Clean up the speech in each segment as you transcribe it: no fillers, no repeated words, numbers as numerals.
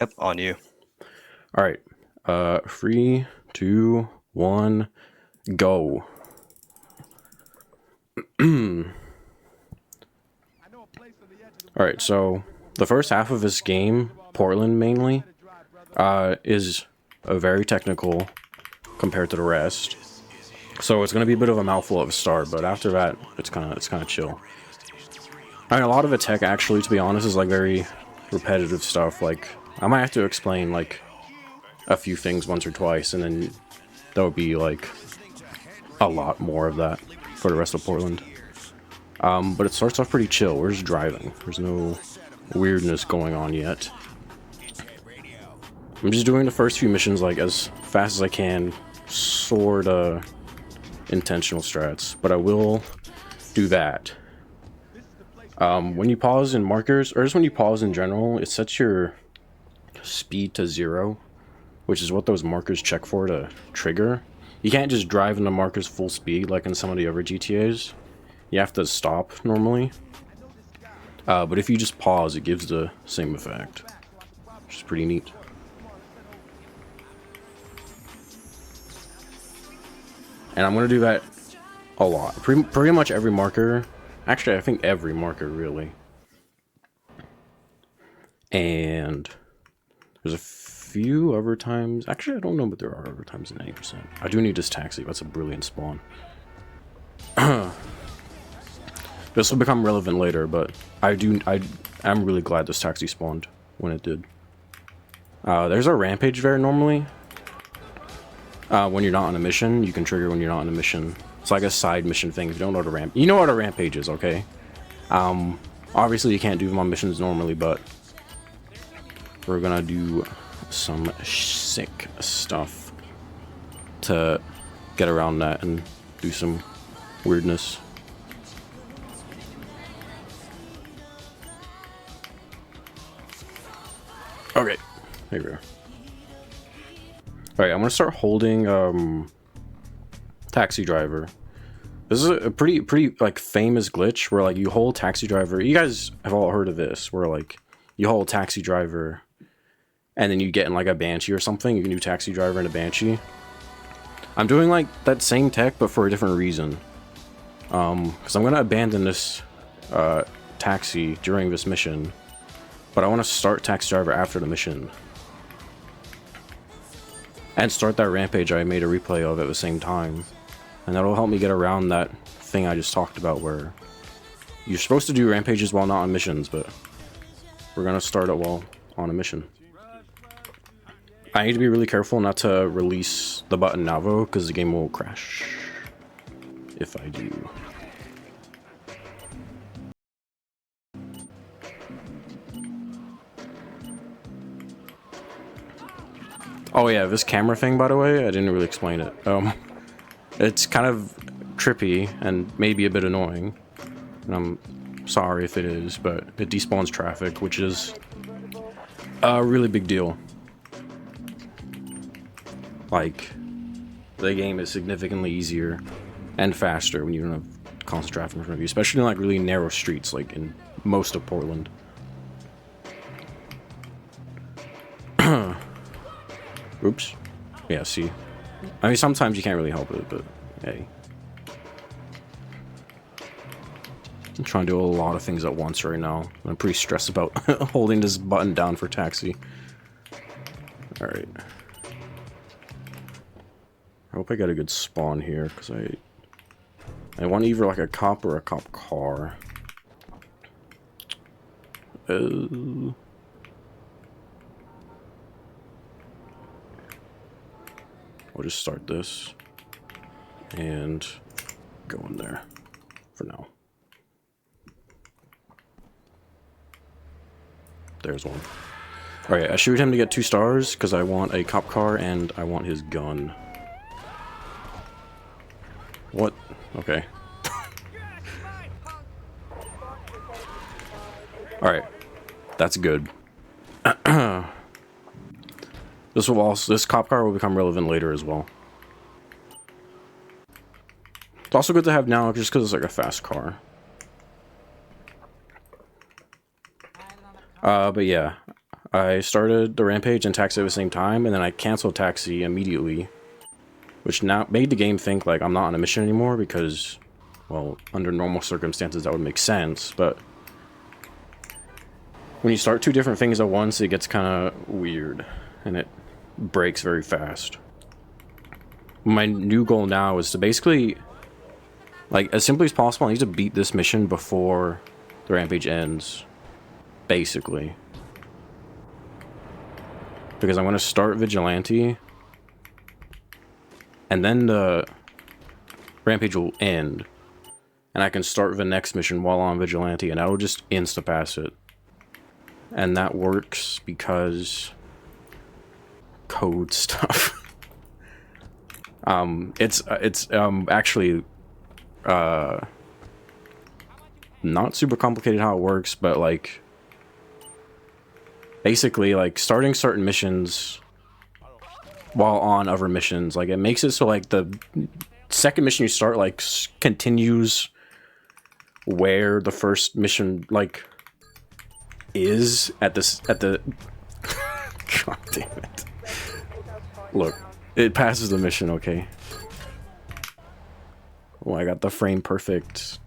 Yep, on you. All right. 3, 2, 1, go. All right. So the first half of this game, Portland mainly, is very technical compared to the rest. So it's gonna be a bit of a mouthful at the start, but after that, it's kind of chill. I mean, a lot of the tech actually, to be honest, is like very repetitive stuff. Like I might have to explain like a few things once or twice, and then that would be like a lot more of that for the rest of Portland. But it starts off pretty chill. We're just driving. There's no weirdness going on yet. I'm just doing the first few missions like as fast as I can, sorta intentional strats, but I will do that. When you pause in markers, or just when you pause in general, it sets your speed to 0, which is what those markers check for to trigger. You can't just drive in the markers full speed like in some of the other GTAs. You have to stop normally. But if you just pause, it gives the same effect, which is pretty neat. And I'm going to do that a lot. Pretty much every marker. Actually, I think every marker, really. And there's a few overtimes. Actually, I don't know, but there are overtimes in 90%. I do need this taxi. That's a brilliant spawn. This will become relevant later, but I'm really glad this taxi spawned when it did. There's a rampage there normally. When you're not on a mission, you can trigger when you're not on a mission. It's like a side mission thing. If you don't know what you know what a rampage is, okay? Obviously you can't do them on missions normally, but we're gonna do some sick stuff to get around that and do some weirdness. Okay, there we are. Alright, I'm gonna start holding taxi driver. This is a pretty like famous glitch where like you hold taxi driver. You guys have all heard of this, where like you hold taxi driver and then you get in like a Banshee or something. You can do taxi driver and a Banshee. I'm doing like that same tech but for a different reason. Because I'm gonna abandon this taxi during this mission, but I want to start taxi driver after the mission. And start that rampage I made a replay of at the same time. And that'll help me get around that thing I just talked about where you're supposed to do rampages while not on missions, but we're gonna start it while on a mission. I need to be really careful not to release the button now though, because the game will crash if I do. Oh yeah, this camera thing, by the way, I didn't really explain it. It's kind of trippy and maybe a bit annoying. And I'm sorry if it is, but it despawns traffic, which is a really big deal. Like, the game is significantly easier and faster when you don't have constant traffic in front of you, especially in like really narrow streets, like in most of Portland. Oops. Yeah, see. I mean, sometimes you can't really help it, but hey. I'm trying to do a lot of things at once right now. I'm pretty stressed about holding this button down for taxi. Alright. I hope I get a good spawn here, because I want either like a cop or a cop car. We'll just start this and go in there for now. There's one. Alright, I shoot him to get 2 stars because I want a cop car and I want his gun. What? Okay. Alright. That's good. This cop car will become relevant later as well. It's also good to have now just because it's like a fast car. But yeah. I started the rampage and taxi at the same time, and then I canceled taxi immediately, which now made the game think like I'm not on a mission anymore because, well, under normal circumstances that would make sense, but when you start two different things at once, it gets kind of weird, and it breaks very fast. My new goal now is to basically, like, as simply as possible, I need to beat this mission before the rampage ends, basically. Because I'm going to start Vigilante, and then the rampage will end, and I can start the next mission while on Vigilante, and I will just insta-pass it. And that works because code stuff. It's actually not super complicated how it works, but like basically like starting certain missions while on other missions, like it makes it so like the second mission you start like continues where the first mission like is at the God damn it. Look, it passes the mission, okay? Oh, I got the frame perfect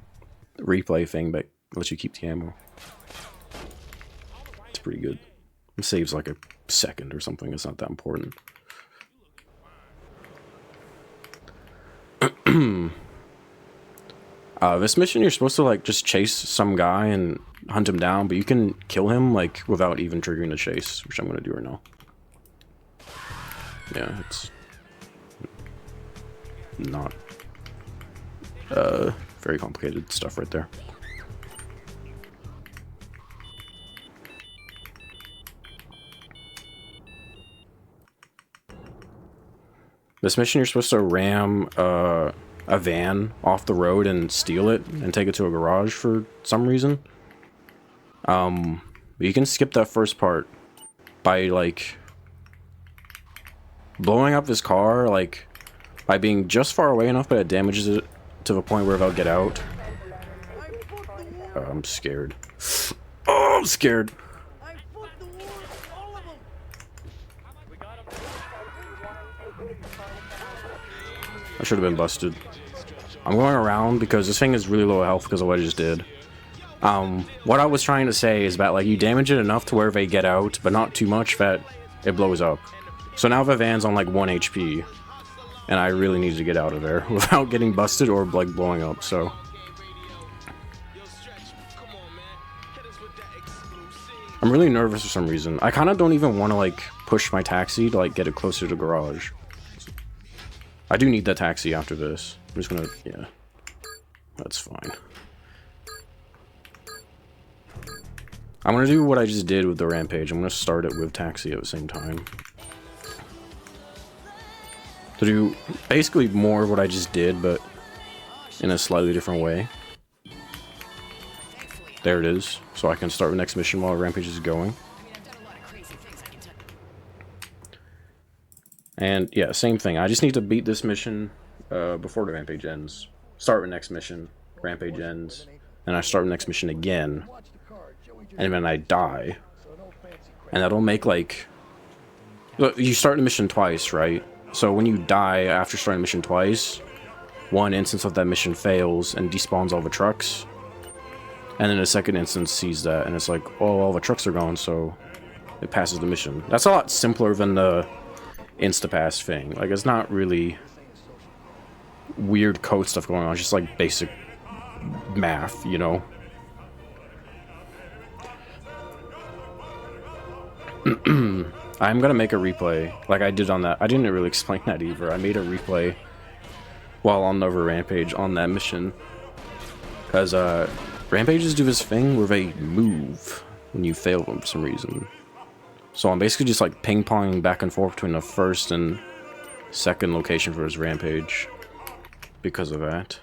replay thing, but lets you keep the ammo. It's pretty good. It saves like a second or something. It's not that important. This mission you're supposed to like just chase some guy and hunt him down, but you can kill him like without even triggering the chase, which I'm gonna do right now. Yeah, it's not very complicated stuff right there. This mission you're supposed to ram a van off the road and steal it and take it to a garage for some reason. But you can skip that first part by like blowing up this car, like by being just far away enough, but it damages it to the point where they'll get out. I'm scared. Oh, I'm scared. I should have been busted. I'm going around because this thing is really low health because of what I just did. What I was trying to say is that like you damage it enough to where they get out, but not too much that it blows up. So now the van's on like 1 HP, and I really need to get out of there without getting busted or like blowing up, so. I'm really nervous for some reason. I kind of don't even want to like push my taxi to like get it closer to the garage. I do need that taxi after this. I'm just gonna, yeah, that's fine. I'm gonna do what I just did with the rampage. I'm gonna start it with taxi at the same time. To do basically more of what I just did, but in a slightly different way. There it is. So I can start the next mission while rampage is going. And yeah, same thing. I just need to beat this mission before the rampage ends. Start the next mission, rampage ends, and I start the next mission again. And then I die. And that'll make like... Look, you start the mission twice, right? So when you die after starting the mission twice, one instance of that mission fails and despawns all the trucks. And then the second instance sees that, and it's like, oh, all the trucks are gone, so it passes the mission. That's a lot simpler than the insta-pass thing. Like, it's not really weird code stuff going on. It's just like basic math, you know? I'm gonna make a replay like I did on that. I didn't really explain that either. I made a replay while on the rampage on that mission, because rampages do this thing where they move when you fail them for some reason. So I'm basically just like ping-ponging back and forth between the first and second location for his rampage because of that.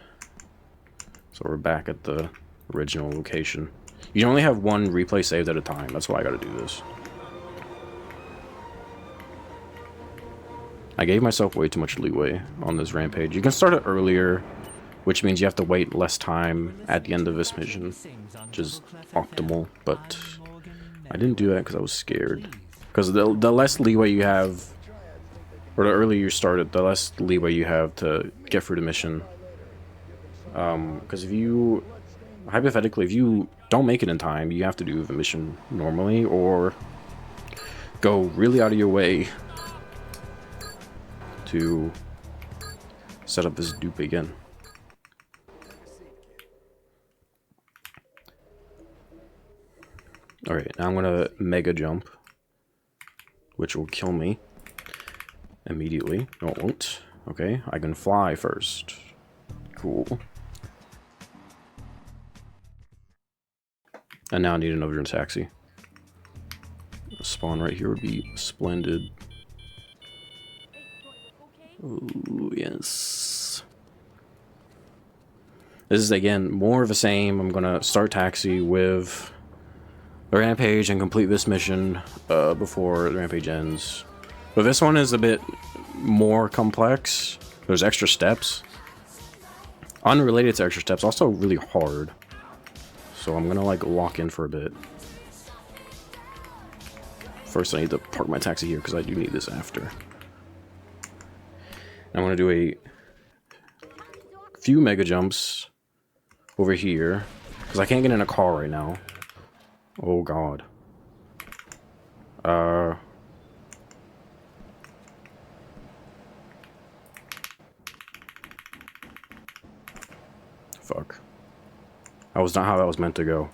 So we're back at the original location. You can only have one replay saved at a time. That's why I gotta do this. I gave myself way too much leeway on this rampage. You can start it earlier, which means you have to wait less time at the end of this mission, which is optimal, but I didn't do that because I was scared. Because the less leeway you have, or the earlier you started, the less leeway you have to get through the mission. Because if you, hypothetically, if you don't make it in time, you have to do the mission normally, or go really out of your way to set up this dupe again. Alright, now I'm gonna mega jump, which will kill me immediately. No, it won't. Okay, I can fly first. Cool. And now I need another taxi. A spawn right here would be splendid. Ooh, yes. This is, again, more of the same. I'm gonna start taxi with the rampage and complete this mission before the rampage ends. But this one is a bit more complex. There's extra steps. Unrelated to extra steps, also really hard. So I'm gonna like lock in for a bit. First I need to park my taxi here because I do need this after. I'm gonna do a few mega jumps over here because I can't get in a car right now. Oh god. Fuck. That was not how that was meant to go.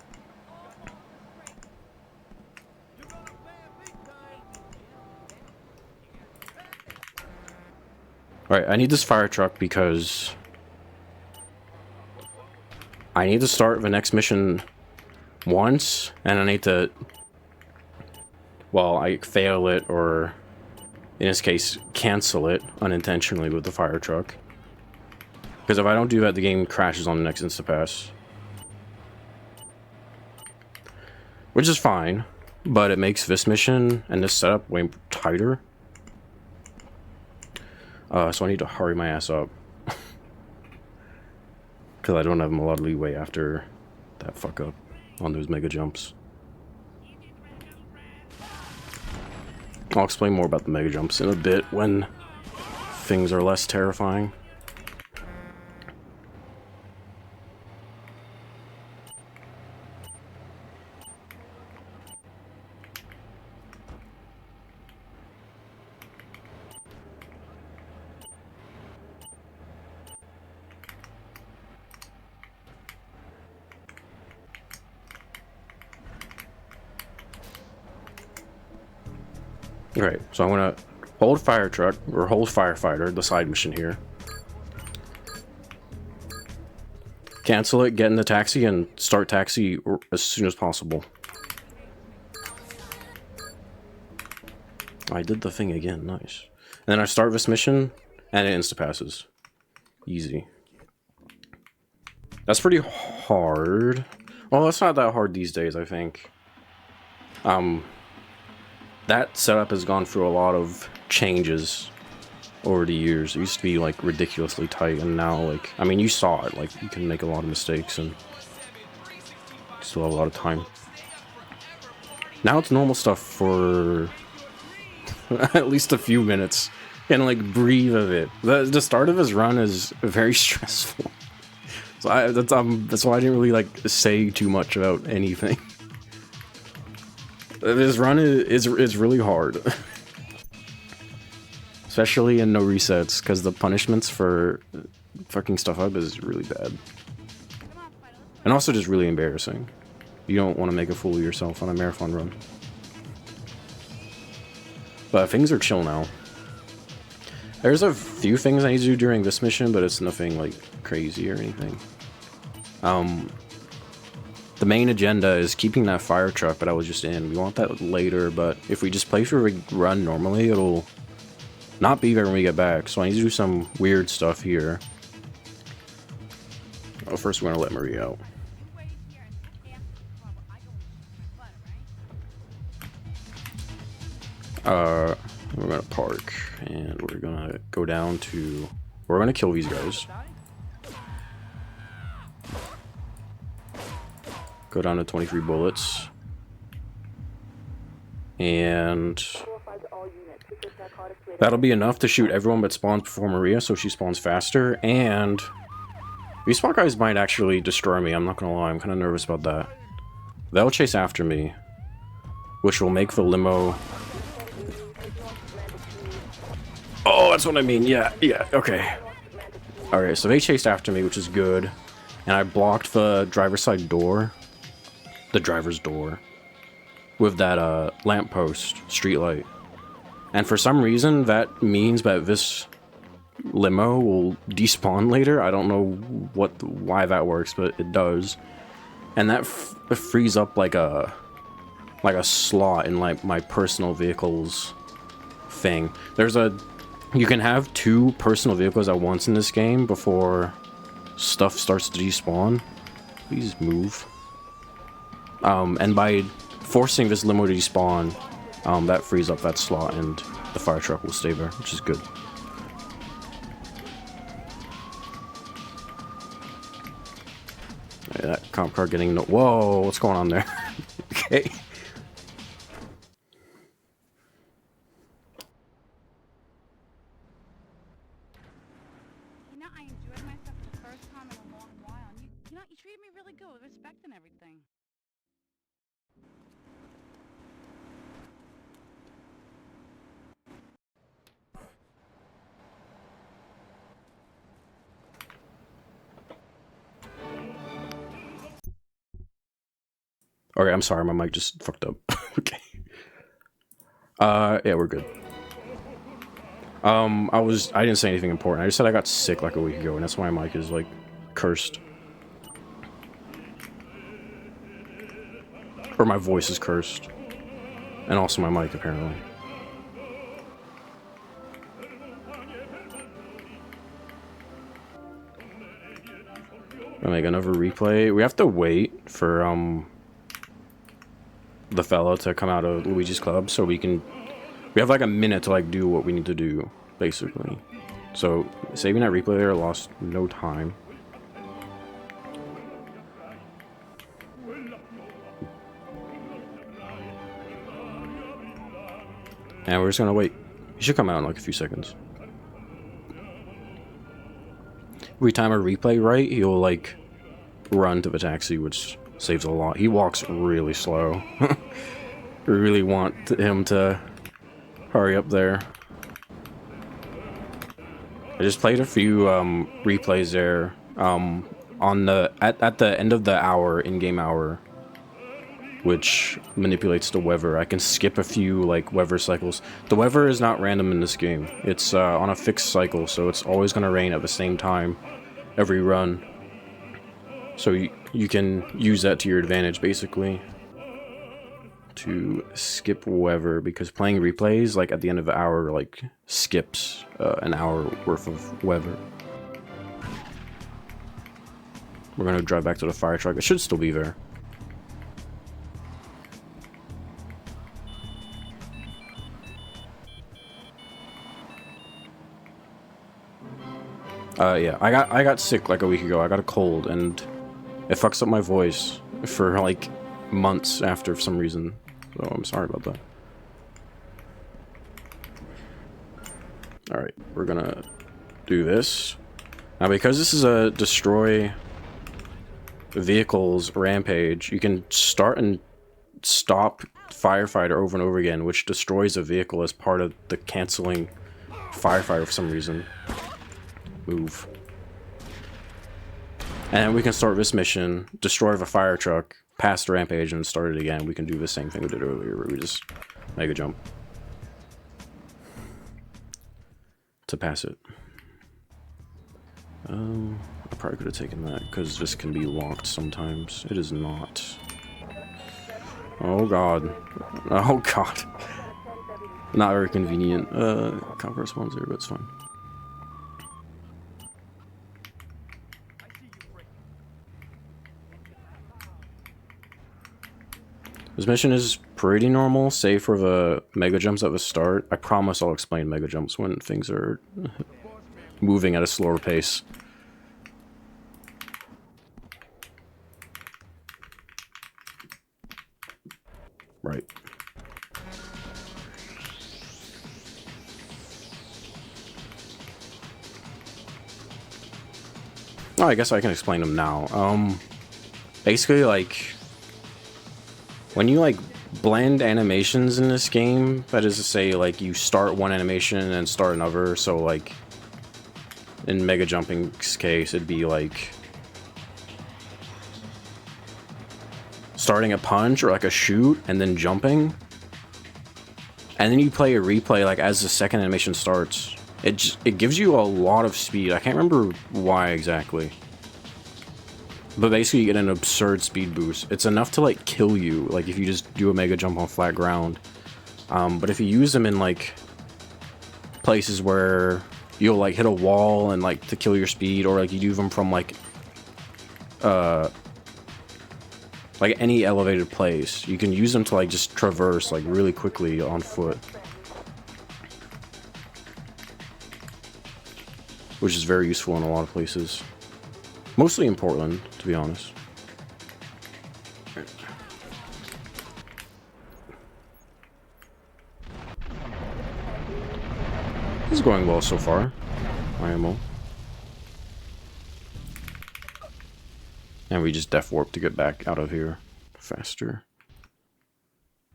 Alright, I need this fire truck because I need to start the next mission once, and I need to, well, I fail it, or in this case, cancel it unintentionally with the fire truck. Because if I don't do that, the game crashes on the next Instapass. Which is fine, but it makes this mission and this setup way tighter. So I need to hurry my ass up. Because I don't have a lot of leeway after that fuck up on those mega jumps. I'll explain more about the mega jumps in a bit when things are less terrifying. Alright, so I'm gonna hold fire truck, or hold firefighter, the side mission here. Cancel it, get in the taxi, and start taxi as soon as possible. I did the thing again, nice. And then I start this mission, and it insta-passes. Easy. That's pretty hard. Well, it's not that hard these days, I think. That setup has gone through a lot of changes over the years. It used to be, like, ridiculously tight, and now, like, I mean, you saw it, like, you can make a lot of mistakes, and still have a lot of time. Now it's normal stuff for at least a few minutes, and, like, breathe a bit. The start of his run is very stressful. So that's why I didn't really, like, say too much about anything. This run is really hard. Especially in no resets, because the punishments for fucking stuff up is really bad. And also just really embarrassing. You don't want to make a fool of yourself on a marathon run. But things are chill now. There's a few things I need to do during this mission, but it's nothing, like, crazy or anything. The main agenda is keeping that fire truck that I was just in. We want that later, but if we just play through a run normally, it'll not be there when we get back. So I need to do some weird stuff here. Oh, first we're gonna let Marie out. We're gonna park, and we're gonna go down to... We're gonna kill these guys. Go down to 23 bullets. And that'll be enough to shoot everyone but spawns before Maria, so she spawns faster. And these spawn guys might actually destroy me, I'm not gonna lie, I'm kind of nervous about that. They'll chase after me, which will make the limo... Oh, that's what I mean, yeah, okay. Alright, so they chased after me, which is good. And I blocked the driver's side door. The driver's door. With that, lamppost, street light. And for some reason, that means that this limo will despawn later. I don't know why that works, but it does. And that frees up like a slot in like my personal vehicles thing. You can have 2 personal vehicles at once in this game before stuff starts to despawn. Please move. And by forcing this limo to despawn, that frees up that slot and the fire truck will stay there, which is good. Yeah, that comp car getting no— whoa, what's going on there? Okay. I enjoyed myself for the first time in a long while. And you treated me really good with respect and everything. Okay, I'm sorry, my mic just fucked up. Okay. Yeah, we're good. I didn't say anything important. I just said I got sick like a week ago, and that's why my mic is, like, cursed. Or my voice is cursed. And also my mic, apparently. I'll make another replay. We have to wait for, the fellow to come out of Luigi's Club, so we have, like, a minute to, like, do what we need to do, basically. So, saving that replay there lost no time. And we're just gonna wait. He should come out in like a few seconds. Every time I replay right, he'll like run to the taxi, which saves a lot. He walks really slow. We really want him to hurry up there. I just played a few replays there on at the end of the hour, in-game hour, which manipulates the weather. I can skip a few like weather cycles. The weather is not random in this game. It's on a fixed cycle, so it's always gonna rain at the same time every run. So you can use that to your advantage, basically, to skip weather, because playing replays like at the end of the hour like skips an hour worth of weather. We're gonna drive back to the fire truck. It should still be there. Yeah, I got sick like a week ago. I got a cold, and it fucks up my voice for like months after for some reason. So I'm sorry about that. Alright, we're gonna do this. Now, because this is a destroy vehicles rampage, you can start and stop firefighter over and over again, which destroys a vehicle as part of the canceling firefighter for some reason. Move. And we can start this mission, destroy the fire truck, pass the rampage, and start it again. We can do the same thing we did earlier, where we just make a jump to pass it. I probably could have taken that, because this can be locked sometimes. It is not. Oh god. Oh god. Not very convenient. Conquer spawns there, but it's fine. This mission is pretty normal, save for the mega jumps at the start. I promise I'll explain mega jumps when things are moving at a slower pace. Right. Oh, I guess I can explain them now. Basically, like, when you, like, blend animations in this game, that is to say, like, you start one animation and then start another, so, like, in Mega Jumping's case, it'd be, like, starting a punch or, like, a shoot, and then jumping. And then you play a replay, like, as the second animation starts. It gives you a lot of speed. I can't remember why exactly. But basically, you get an absurd speed boost. It's enough to, like, kill you, like, if you just do a mega jump on flat ground. But if you use them in, like, places where you'll, like, hit a wall and, like, to kill your speed, or, like, you do them from, like any elevated place, you can use them to, like, just traverse, like, really quickly on foot. Which is very useful in a lot of places. Mostly in Portland, to be honest. This is going well so far. IMO. And we just def warp to get back out of here faster.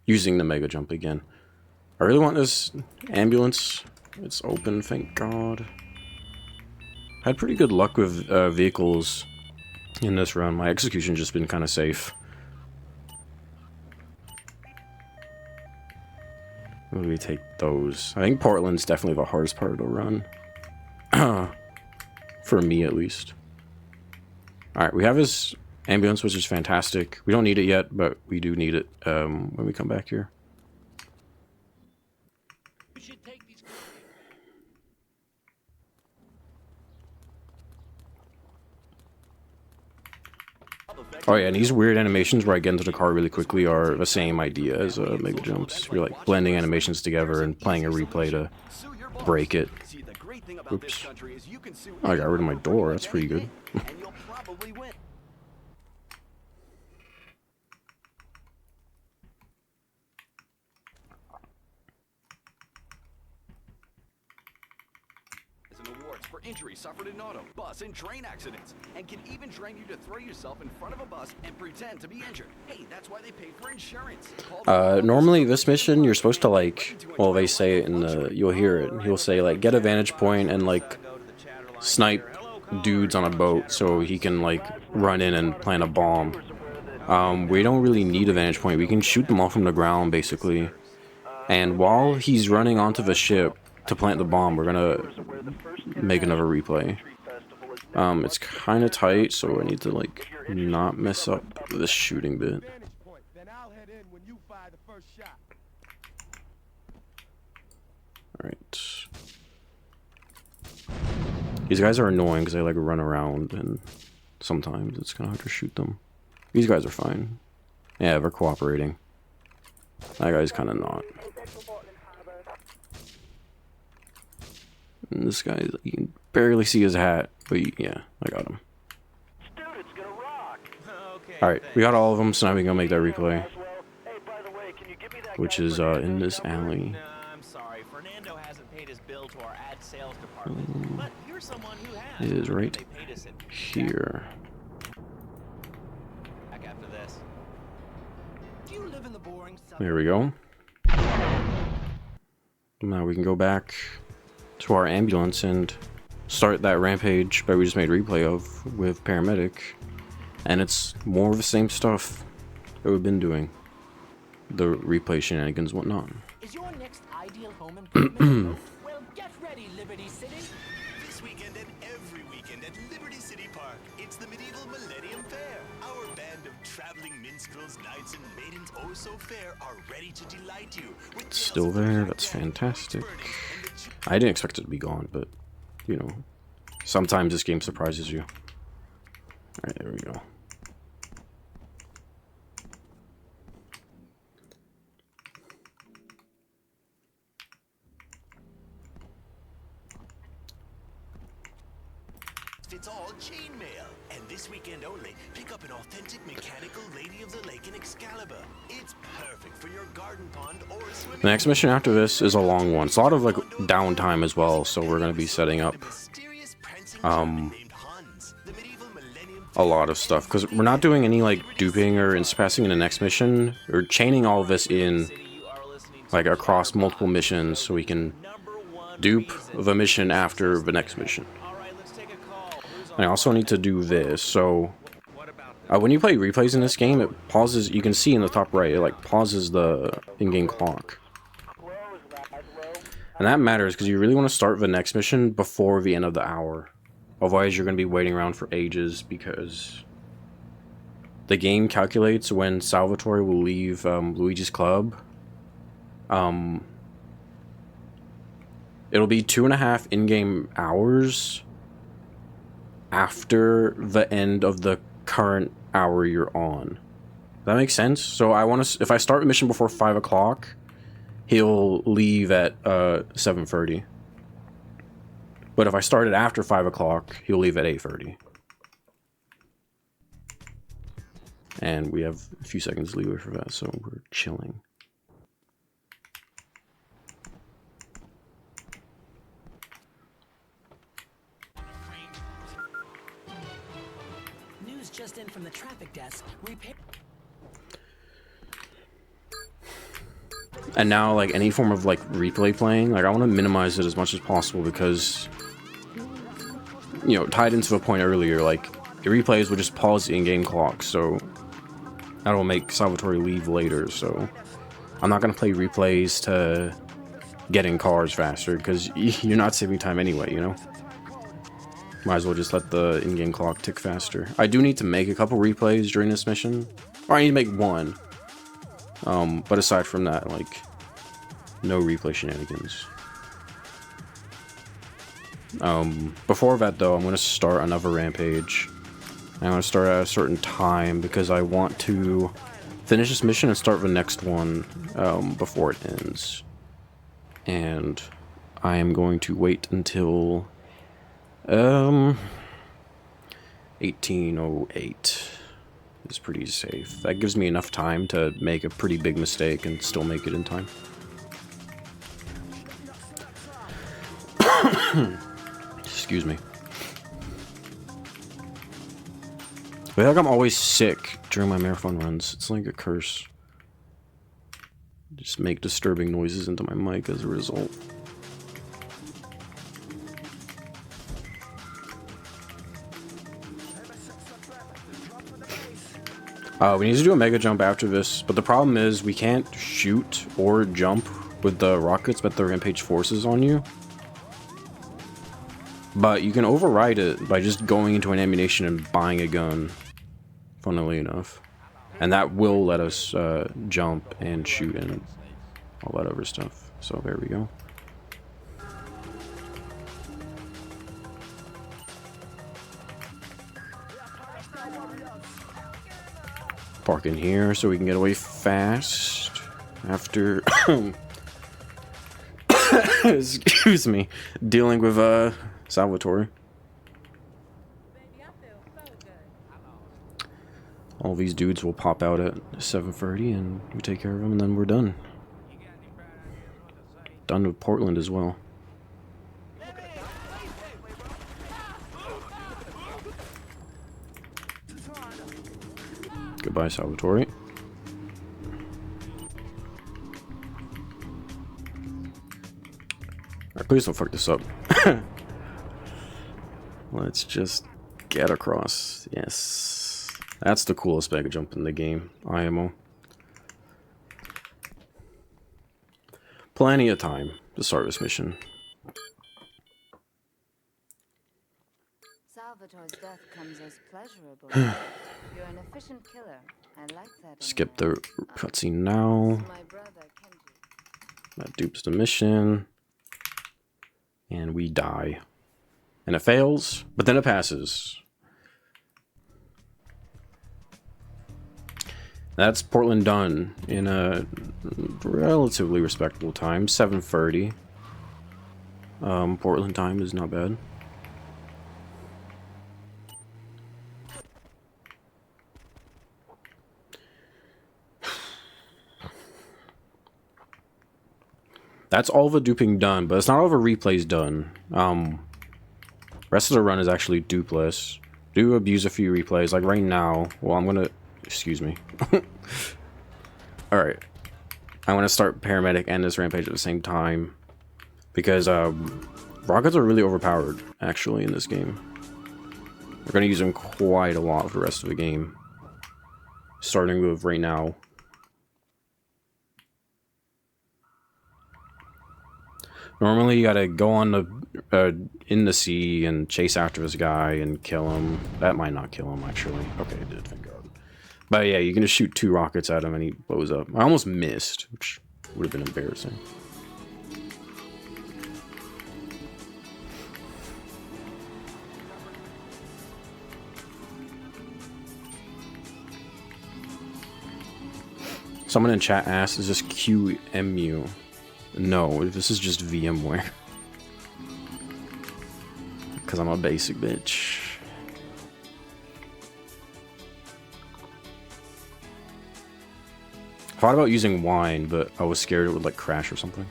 Using the mega jump again. I really want this ambulance. It's open, thank God. Had pretty good luck with vehicles in this run. My execution's just been kind of safe. Let me take those. I think Portland's definitely the hardest part of the run. For me, at least. Alright, we have this ambulance, which is fantastic. We don't need it yet, but we do need it when we come back here. Oh yeah, and these weird animations where I get into the car really quickly are the same idea as mega jumps. You're like blending animations together and playing a replay to break it. Oops. Oh, I got rid of my door. That's pretty good. For injuries suffered in auto, bus, and train accidents, and can even train you to throw yourself in front of a bus and pretend to be injured. Hey, that's why they pay for insurance. Normally this mission you're supposed to, like, well, they say it in the, you'll hear it, he'll say, like, get a vantage point and, like, snipe dudes on a boat so he can, like, run in and plant a bomb. We don't really need a vantage point. We can shoot them all from the ground, basically. And while he's running onto the ship to plant the bomb, we're gonna make another replay. It's kind of tight, so I need to, like, not mess up this shooting bit. Alright. These guys are annoying because they, like, run around, and sometimes it's kind of hard to shoot them. These guys are fine. Yeah, they're cooperating. That guy's kind of not. And this guy, you can barely see his hat, but yeah, I got him. Alright, we got all of them, so now we can go make that replay. Which is in this alley. I'm sorry, Fernando hasn't paid his bill to our ad sales department, but you're someone who has. It is right here. Back after this. Do you live in the boring There we go. Now we can go back to our ambulance and start that rampage that we just made replay of with paramedic, and it's more of the same stuff that we've been doing, the replay shenanigans and whatnot. Is your next ideal home improvement? Well, get ready, Liberty City. This weekend and every weekend at Liberty City Park, it's the Medieval Millennium Fair. Our band of traveling minstrels, knights, and maidens oh so fair are ready to delight you. It's still there. That's fantastic. I didn't expect it to be gone, but, you know, sometimes this game surprises you. Alright, there we go. It's all chainmail, and this weekend only, pick up an authentic mechanical Lady of the Lake in Excalibur. It's perfect for your garden pond or swimming. The next mission after this is a long one. It's a lot of, like, downtime as well, so we're going to be setting up a lot of stuff, because we're not doing any like duping or passing in the next mission, or chaining all of this in like across multiple missions so we can dupe the mission after the next mission. I also need to do this, so when you play replays in this game, it pauses. You can see in the top right, it like pauses the in-game clock. And that matters because you really want to start the next mission before the end of the hour. Otherwise, you're going to be waiting around for ages because the game calculates when Salvatore will leave Luigi's club. It'll be 2.5 in-game hours after the end of the current hour you're on. Does that make sense? So I want to, if I start the mission before 5 o'clock, he'll leave at 7:30. But if I started after 5 o'clock, he'll leave at 8:30. And we have a few seconds leeway for that, so we're chilling. News just in from the traffic desk. And now, like, any form of, like, replay playing, like, I want to minimize it as much as possible because, you know, tied into the point earlier, like, the replays will just pause the in-game clock, so that will make Salvatore leave later, so I'm not going to play replays to get in cars faster, because you're not saving time anyway, you know? Might as well just let the in-game clock tick faster. I do need to make a couple replays during this mission, or I need to make one. But aside from that, like, no replay shenanigans. Before that, though, I'm going to start another rampage. I'm going to start at a certain time because I want to finish this mission and start the next one before it ends. And I am going to wait until 1808. Is pretty safe. That gives me enough time to make a pretty big mistake and still make it in time. Excuse me. I feel like I'm always sick during my marathon runs. It's like a curse. Just make disturbing noises into my mic as a result. We need to do a mega jump after this, but the problem is we can't shoot or jump with the rockets that the rampage forces on you. But you can override it by just going into an ammunition and buying a gun, funnily enough. And that will let us jump and shoot and all that other stuff. So there we go. Park in here so we can get away fast after excuse me, dealing with Salvatore. All these dudes will pop out at 7:30 and we take care of them and then we're done. Done with Portland as well. Goodbye, Salvatore. Alright, please don't fuck this up. Let's just get across. Yes. That's the coolest mega jump in the game. IMO. Plenty of time to start this mission. Salvatore's death comes as pleasurable. You're an efficient killer. I like that. Skip the cutscene now. My brother Kenji. That dupes the mission. And we die. And it fails, but then it passes. That's Portland done in a relatively respectable time. 7:30. Portland time is not bad. That's all the duping done, but it's not all the replays done. Rest of the run is actually dupeless. do abuse a few replays. Like right now, well, I'm gonna, excuse me. All right, I'm gonna start paramedic and this rampage at the same time because rockets are really overpowered actually in this game. We're gonna use them quite a lot for the rest of the game, starting with right now. Normally, you gotta go on the in the sea and chase after this guy and kill him. That might not kill him, actually. Okay, it did, thank God. But yeah, you can just shoot 2 rockets at him and he blows up. I almost missed, which would have been embarrassing. Someone in chat asked, is this QEMU? No, this is just VMware. Because I'm a basic bitch. I thought about using wine, but I was scared it would like crash or something.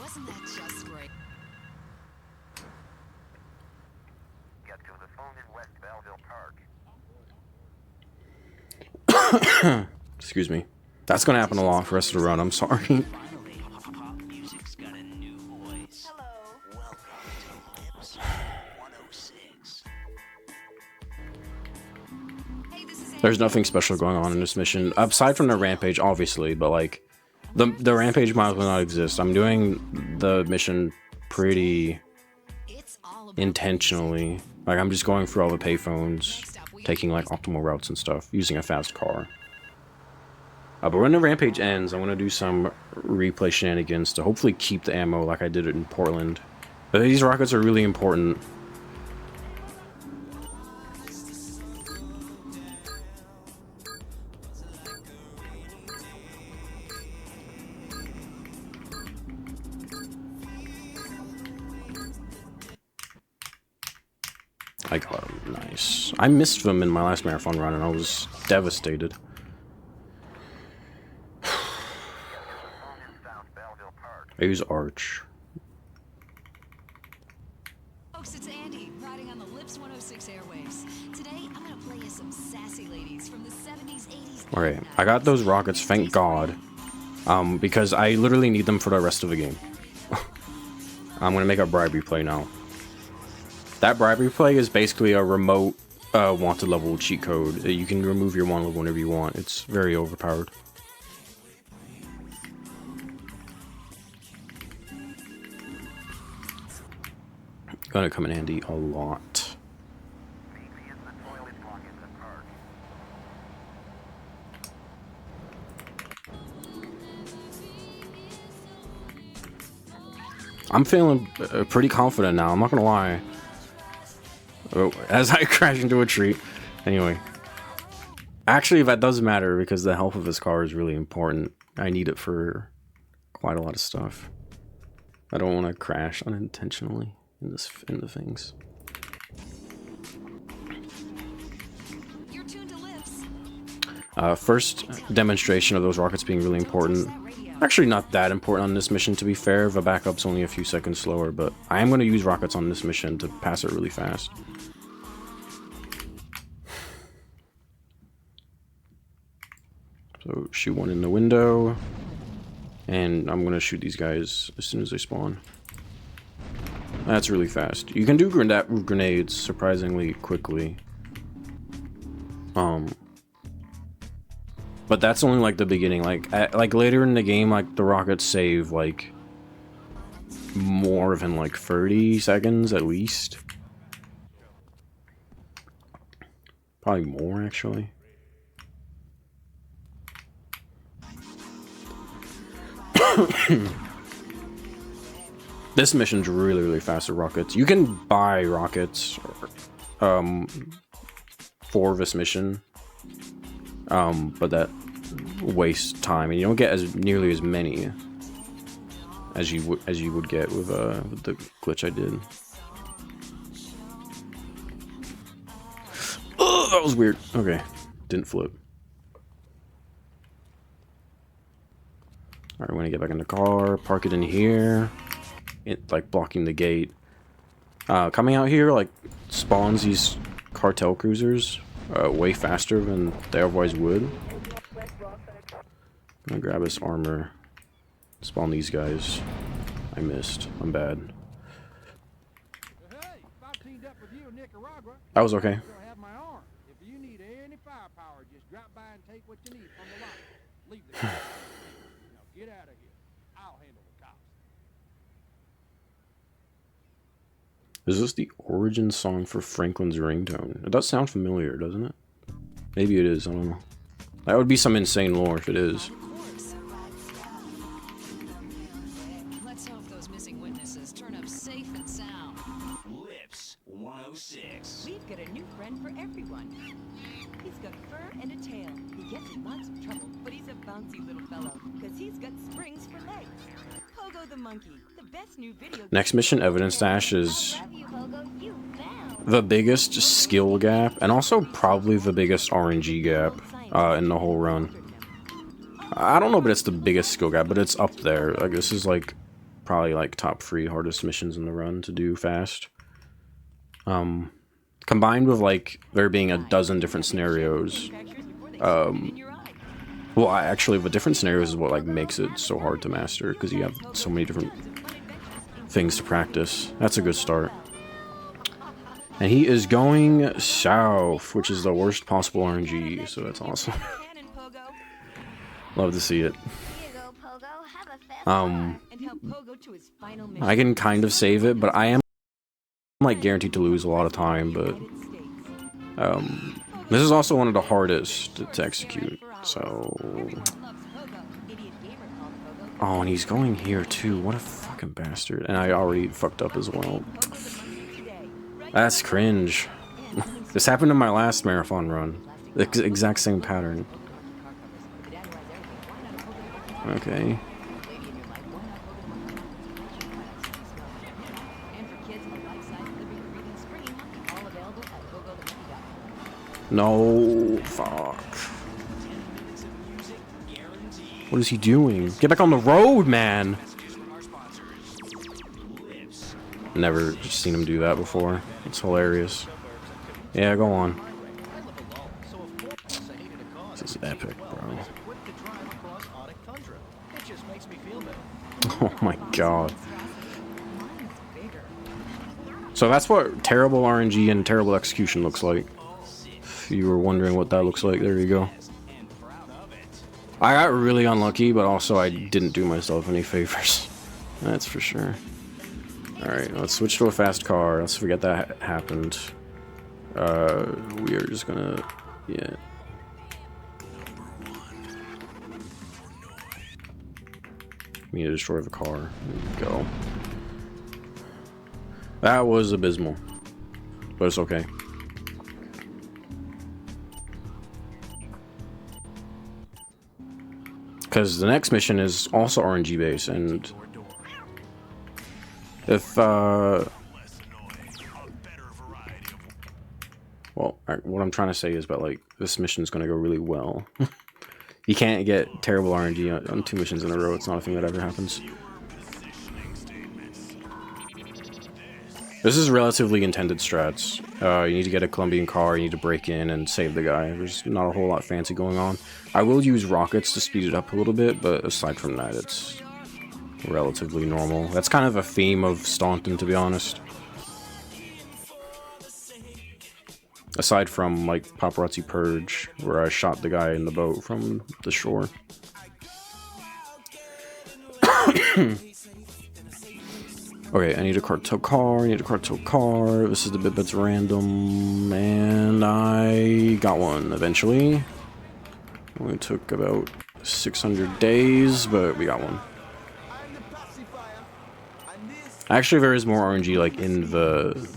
Wasn't that just great? Get to the phone in West Belleville Park. Excuse me. That's gonna happen a lot for the rest of the run, I'm sorry. Finally, pop music's got a new voice. Hello. Welcome to Lips 106. Hey, this is There's nothing special going on in this mission, aside from the rampage, obviously, but like, the rampage might as well not exist. I'm doing the mission pretty It's all about intentionally. Like, I'm just going through all the payphones, taking like optimal routes and stuff, using a fast car. But when the rampage ends, I want to do some replay shenanigans to hopefully keep the ammo like I did it in Portland. But these rockets are really important. I got them. Nice. I missed them in my last marathon run and I was devastated. I use Arch. Folks, it's Andy, riding on the Lips 106 airwaves. Today, I'm gonna play you some sassy ladies from the 70s, 80s. Alright, I got those rockets, thank God. Because I literally need them for the rest of the game. I'm gonna make a bribery play now. That bribery play is basically a remote wanted level cheat code. You can remove your wanted level whenever you want. It's very overpowered. Gonna come in handy a lot. I'm feeling pretty confident now, I'm not gonna lie. Oh, as I crash into a tree. Anyway. Actually, that does matter because the health of this car is really important. I need it for quite a lot of stuff. I don't want to crash unintentionally in the things. You're tuned to Lips. First demonstration of those rockets being really important. Actually not that important on this mission, to be fair. The backup's only a few seconds slower, but I am going to use rockets on this mission to pass it really fast. So shoot one in the window, and I'm going to shoot these guys as soon as they spawn. That's really fast. You can do grenades surprisingly quickly. But that's only like the beginning. Like later in the game, like the rockets save like more than like 30 seconds at least. Probably more actually. This mission's really fast with rockets. You can buy rockets for this mission, but that wastes time, and you don't get as nearly as many as you would get with the glitch I did. Oh, that was weird. Okay, didn't flip. Alright, I'm gonna get back in the car, park it in here. It like blocking the gate. Coming out here, like, spawns these cartel cruisers way faster than they otherwise would. I'm gonna grab this armor. Spawn these guys. I missed. I'm bad. That was okay. Is this the origin song for Franklin's ringtone? It does sound familiar, doesn't it? Maybe it is, I don't know. That would be some insane lore if it is. Let's hope those missing witnesses turn up safe and sound. Lips 106. We've got a new friend for everyone. He's got fur and a tail. He gets in lots of trouble, but he's a bouncy little fellow, because he's got springs for legs. Pogo the monkey, the best new video. Next mission, Evidence Dash, is the biggest skill gap, and also probably the biggest RNG gap in the whole run. I don't know, but it's the biggest skill gap, but it's up there. Like, this is like probably like top 3 hardest missions in the run to do fast. Combined with like there being a dozen different scenarios. Well, actually, the different scenarios is what like makes it so hard to master, because you have so many different things to practice. That's a good start. And he is going south, which is the worst possible RNG, so that's awesome. Love to see it. I can kind of save it, but I am like guaranteed to lose a lot of time, but this is also one of the hardest to execute, so... Oh, and he's going here too. What a fucking bastard. And I already fucked up as well. That's cringe. This happened in my last marathon run. The exact same pattern. Okay. No, fuck. What is he doing? Get back on the road, man! Never seen him do that before. It's hilarious. Yeah, go on. This is epic, bro. Oh my god. So that's what terrible RNG and terrible execution looks like. If you were wondering what that looks like, there you go. I got really unlucky, but also I didn't do myself any favors. That's for sure. Alright, let's switch to a fast car. Let's forget that happened. We are just gonna... yeah. We need to destroy the car. There we go. That was abysmal. But it's okay. Because the next mission is also RNG based, and if well, what I'm trying to say is, but like this mission is going to go really well. You can't get terrible RNG on 2 missions in a row. It's not a thing that ever happens. This is relatively intended strats. You need to get a Colombian car, you need to break in and save the guy. There's not a whole lot fancy going on. I will use rockets to speed it up a little bit, but aside from that, it's relatively normal. That's kind of a theme of Staunton, to be honest. Aside from, like, Paparazzi Purge, where I shot the guy in the boat from the shore. Okay, I need a cartel car, This is the bit that's random, and I got one eventually. Only took about 600 days, but we got one. Actually, there is more RNG, like, in the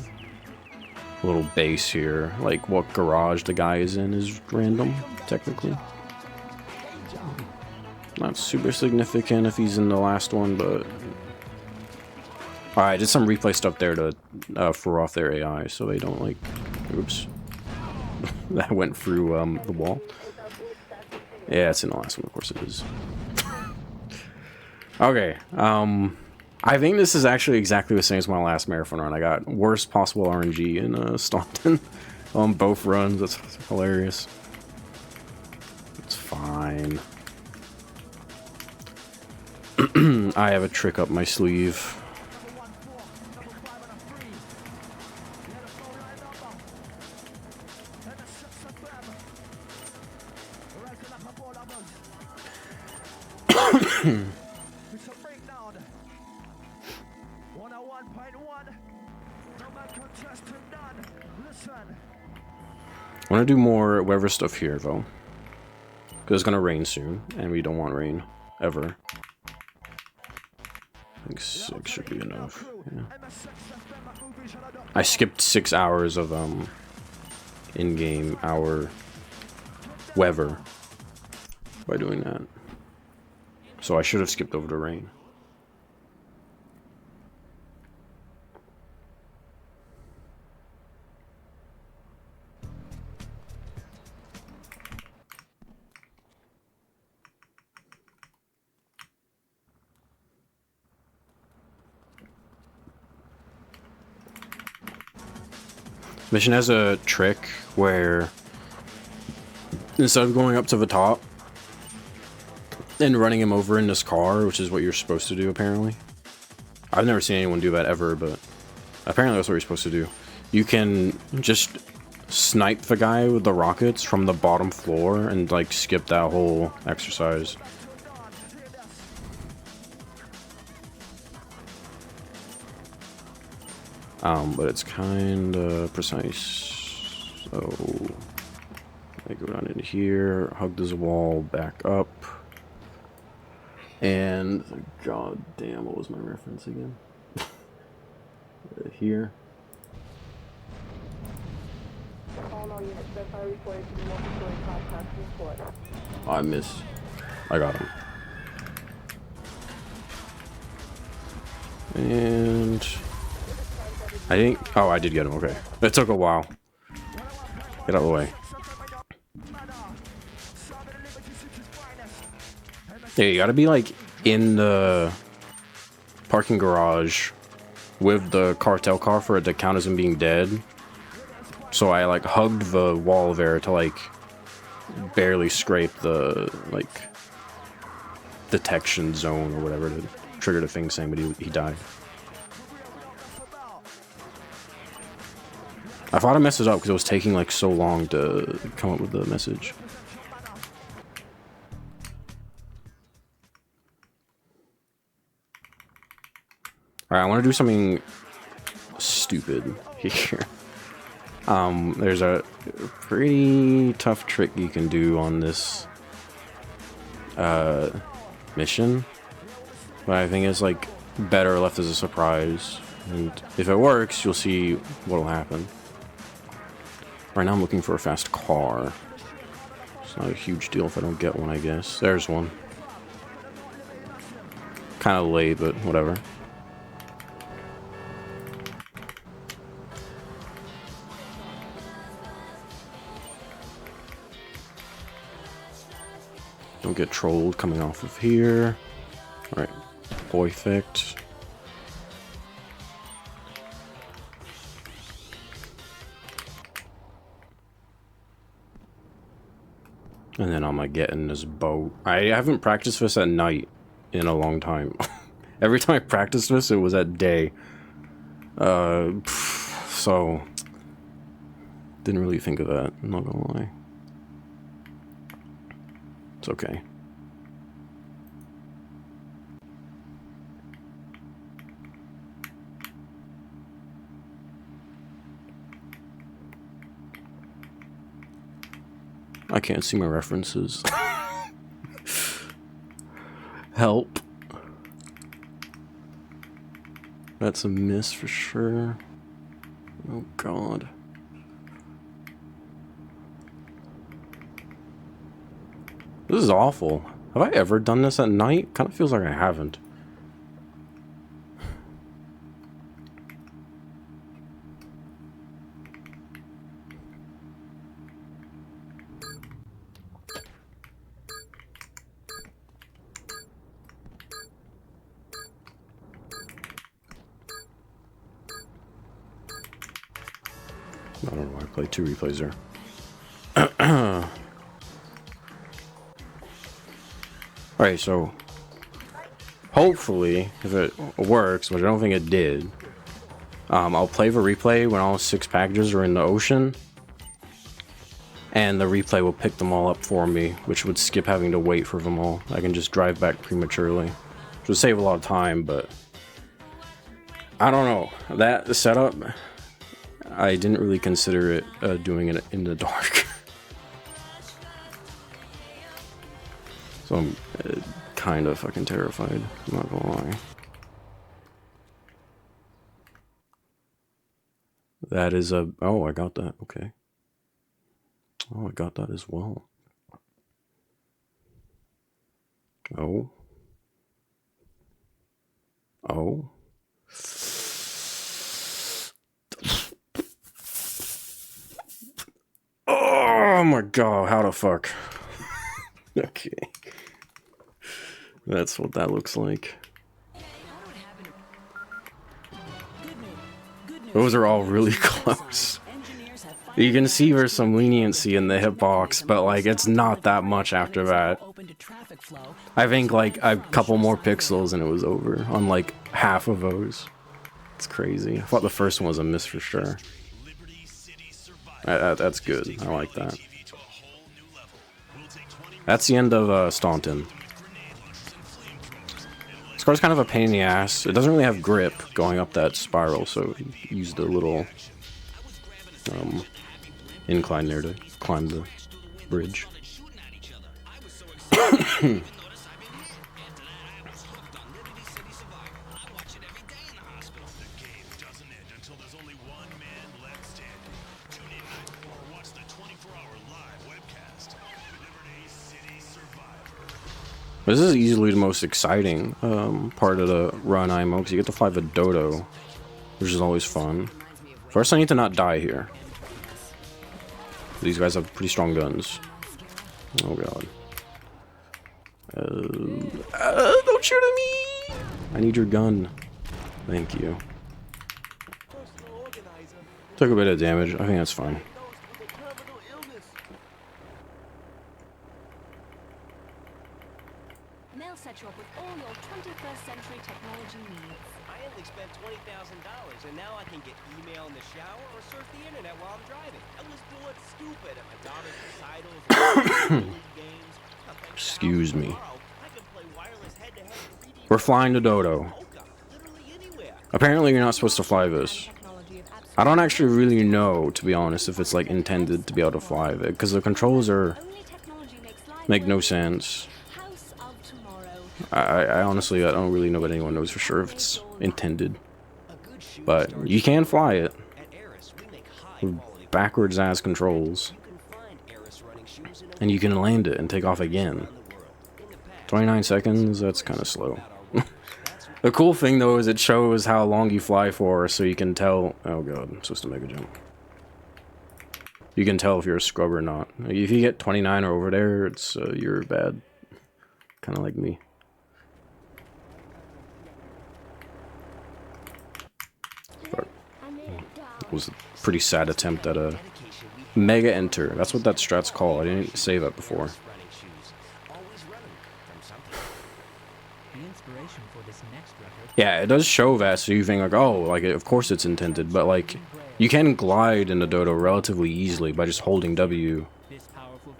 little base here. Like, what garage the guy is in is random, technically. Not super significant if he's in the last one, but... I did some replay stuff there to throw off their AI, so they don't, like... Oops. That went through the wall. Yeah, it's in the last one, of course it is. Okay, I think this is actually exactly the same as my last marathon run. I got worst possible RNG in Staunton on both runs. That's hilarious. It's fine. I have a trick up my sleeve. I want to do more weather stuff here, though. Because it's going to rain soon, and we don't want rain. Ever. I think 6 should be enough. Yeah. I skipped 6 hours of, in-game hour weather by doing that. So I should have skipped over the rain. Mission has a trick where instead of going up to the top and running him over in this car, which is what you're supposed to do apparently. I've never seen anyone do that ever, but apparently that's what you're supposed to do. You can just snipe the guy with the rockets from the bottom floor and like skip that whole exercise. But it's kind of precise. So I go down in here, hug this wall, back up, and god damn, what was my reference again? Here. Oh, I missed. I got him. And I think, oh, I did get him, okay. It took a while. Get out of the way. Yeah, you gotta be like in the parking garage with the cartel car for it to count as him being dead. So I like hugged the wall there to like barely scrape the like detection zone or whatever to trigger the thing saying that he died. I thought I messed it up because it was taking like so long to come up with the message. Alright, I want to do something stupid here. There's a pretty tough trick you can do on this mission, but I think it's like better left as a surprise, and if it works you'll see what'll happen. Right now I'm looking for a fast car. It's not a huge deal if I don't get one, I guess. There's one. Kind of late, but whatever. Don't get trolled coming off of here. Alright, perfect. And then I'm gonna get in this boat. I haven't practiced this at night in a long time. Every time I practiced this, it was at day. So didn't really think of that, I'm not gonna lie. It's okay. I can't see my references. Help. That's a miss for sure. Oh god. This is awful. Have I ever done this at night? Kind of feels like I haven't. I don't know why I played 2 replays there. Alright, so hopefully, if it works, which I don't think it did, I'll play the replay when all 6 packages are in the ocean, and the replay will pick them all up for me, which would skip having to wait for them all. I can just drive back prematurely, which would save a lot of time, but I don't know. That setup, I didn't really consider it doing it in the dark. So I'm kind of fucking terrified, I'm not gonna lie. That is a... Oh, I got that. Okay. Oh, I got that as well. Oh. Oh. Oh my god, how the fuck? Okay. That's what that looks like. Those are all really close. You can see there's some leniency in the hitbox, but like it's not that much after that. I think like a couple more pixels and it was over on like half of those. It's crazy. I thought the first one was a miss for sure. That's good. I like that. That's the end of Staunton. This car's kind of a pain in the ass. It doesn't really have grip going up that spiral, so use the little incline there to climb the bridge. This is easily the most exciting part of the run IMO, because you get to fly the Dodo, which is always fun. First, I need to not die here. These guys have pretty strong guns. Oh god. Don't shoot at me! I need your gun. Thank you. Took a bit of damage. I think that's fine. They'll set you up with all your 21st century technology needs. I only spent $20,000, and now I can get email in the shower or surf the internet while I'm driving. I was bored stupid at my daughter's recitals. Games. Excuse me. I can play wireless head-to-head 3D. We're flying the Dodo. Apparently you're not supposed to fly this. I don't actually really know, to be honest, if it's like intended to be able to fly it, because the controls are make no sense. I honestly, I don't really know, but anyone knows for sure if it's intended. But you can fly it with backwards ass controls, and you can land it and take off again. 29 seconds, that's kind of slow. The cool thing though is it shows how long you fly for, so you can tell. Oh god, I'm supposed to make a jump. You can tell if you're a scrub or not. If you get 29 or over there, it's you're bad. Kind of like me. Fuck. It was a pretty sad attempt at a mega enter. That's what that strat's called. I didn't say that before. Yeah, it does show that, so you think like, oh, like of course it's intended, but like you can glide in the Dodo relatively easily by just holding W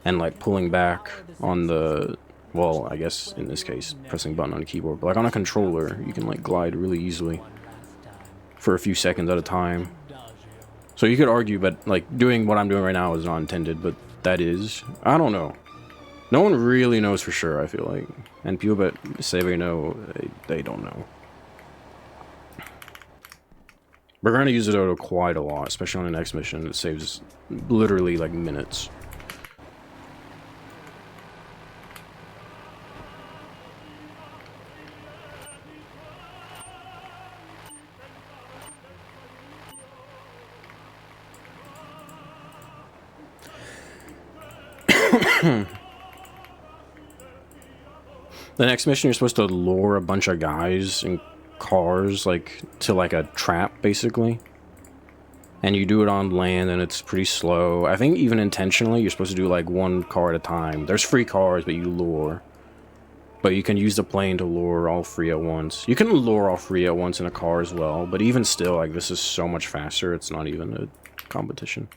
and like pulling back on the, well, I guess in this case pressing button on the keyboard, but like on a controller you can like glide really easily for a few seconds at a time. So you could argue, but like doing what I'm doing right now is not intended, but that is. I don't know. No one really knows for sure, I feel like. And people that say they know, they don't know. We're going to use the Dodo quite a lot, especially on the next mission. It saves literally like minutes. The next mission, you're supposed to lure a bunch of guys in cars, like, to, like, a trap, basically. and you do it on land and it's pretty slow. I think even intentionally you're supposed to do like one car at a time. There's free cars, but you lure. But you can use the plane to lure all three at once. You can lure all three at once in a car as well, but even still, like, this is so much faster, it's not even a competition.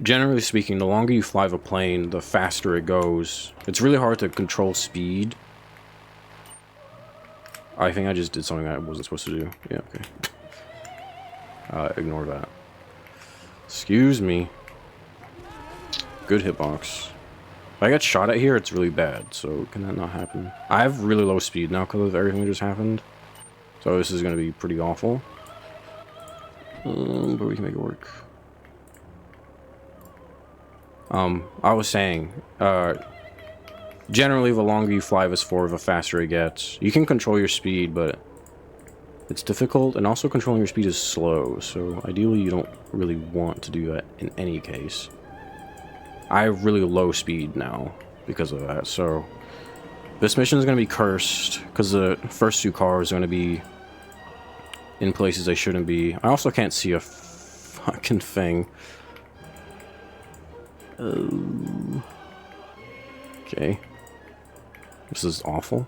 Generally speaking, the longer you fly the plane, the faster it goes. It's really hard to control speed. I think I just did something I wasn't supposed to do. Yeah, okay. Ignore that. Excuse me. Good hitbox. If I get shot at here, it's really bad, so can that not happen? I have really low speed now because of everything that just happened. So this is going to be pretty awful. But we can make it work. I was saying, generally the longer you fly this for, the faster it gets. You can control your speed, but it's difficult, and also controlling your speed is slow, so ideally you don't really want to do that in any case. I have really low speed now because of that, so this mission is going to be cursed because the first two cars are going to be in places they shouldn't be. I also can't see a fucking thing. Okay. This is awful.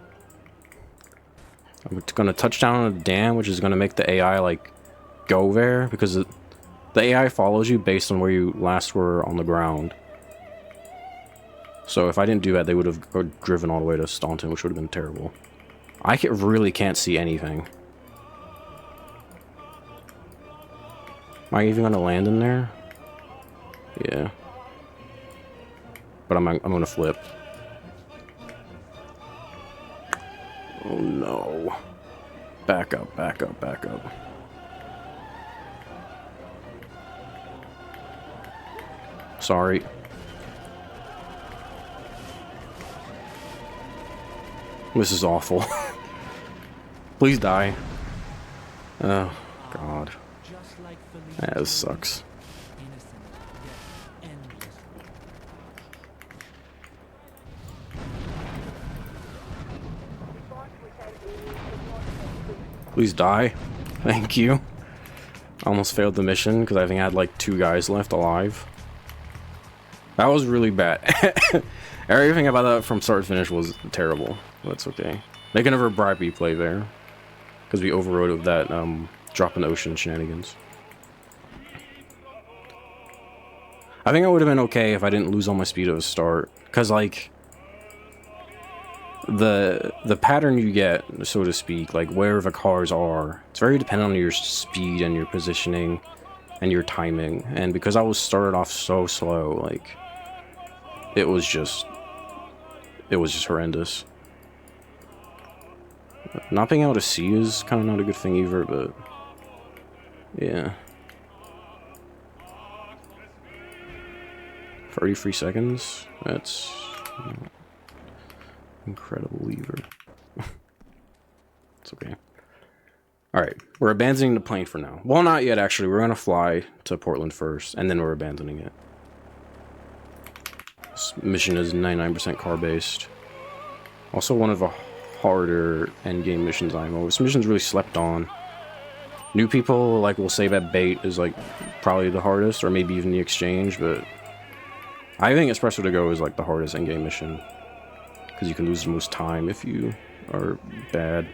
I'm going to touch down on a dam, which is going to make the AI, like, go there, because the AI follows you based on where you last were on the ground. So if I didn't do that, they would have driven all the way to Staunton, which would have been terrible. I really can't see anything. Am I even going to land in there? Yeah. But I'm going to flip. Oh no. Back up, back up, back up. Sorry. This is awful. Please die. Oh, God. Yeah, this sucks. Please die. Thank you. I almost failed the mission because I think I had like 2 guys left alive. That was really bad. Everything about that from start to finish was terrible. That's okay. They can never bribe replay there because we overrode with that drop in the ocean shenanigans. I think I would have been okay if I didn't lose all my speed at the start, because like the pattern you get, so to speak, like where the cars are, it's very dependent on your speed and your positioning and your timing. And because I was started off so slow, like it was just horrendous. Not being able to see is kind of not a good thing either, but yeah. 33 seconds? That's incredible either. It's okay. Alright, we're abandoning the plane for now. Well, not yet, actually. We're gonna fly to Portland first, and then we're abandoning it. This mission is 99% car-based. Also one of the harder endgame missions IMO. This mission's really slept on. New people, like, will say that bait is, like, probably the hardest, or maybe even the exchange, but I think Espresso to Go is, like, the hardest endgame mission. Because you can lose the most time if you are bad.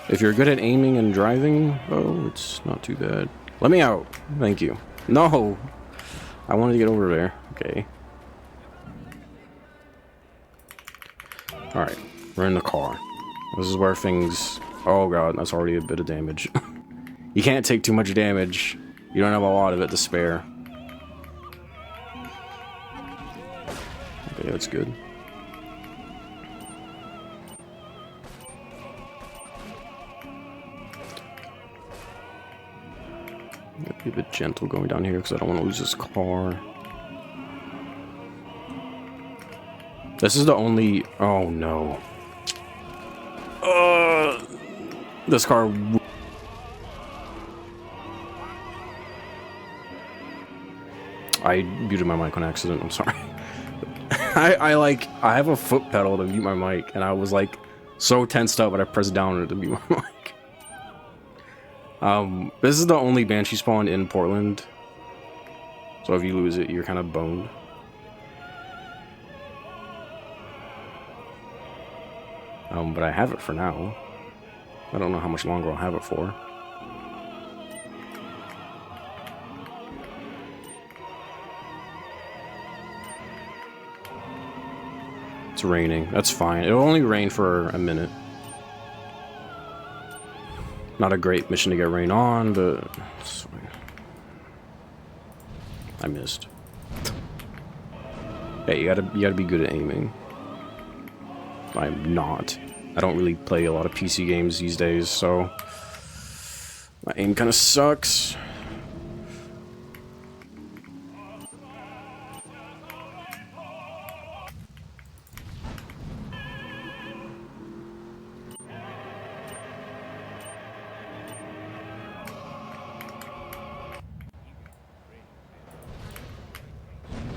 If you're good at aiming and driving, oh, it's not too bad. Let me out. Thank you. No! I wanted to get over there. Okay. Alright. We're in the car. This is where things... Oh god, that's already a bit of damage. You can't take too much damage. You don't have a lot of it to spare. Okay, that's good. Be a bit gentle going down here because I don't want to lose this car. This is the only... Oh no. This car... I muted my mic on accident. I'm sorry. I have a foot pedal to mute my mic, and I was like so tensed up, but I pressed down on it to mute my mic. This is the only Banshee spawn in Portland, so if you lose it, you're kind of boned. But I have it for now. I don't know how much longer I'll have it for. It's raining. That's fine. It'll only rain for a minute. Not a great mission to get rain on, but it's fine. I missed. Hey, you gotta be good at aiming. I'm not. I don't really play a lot of PC games these days, so my aim kind of sucks.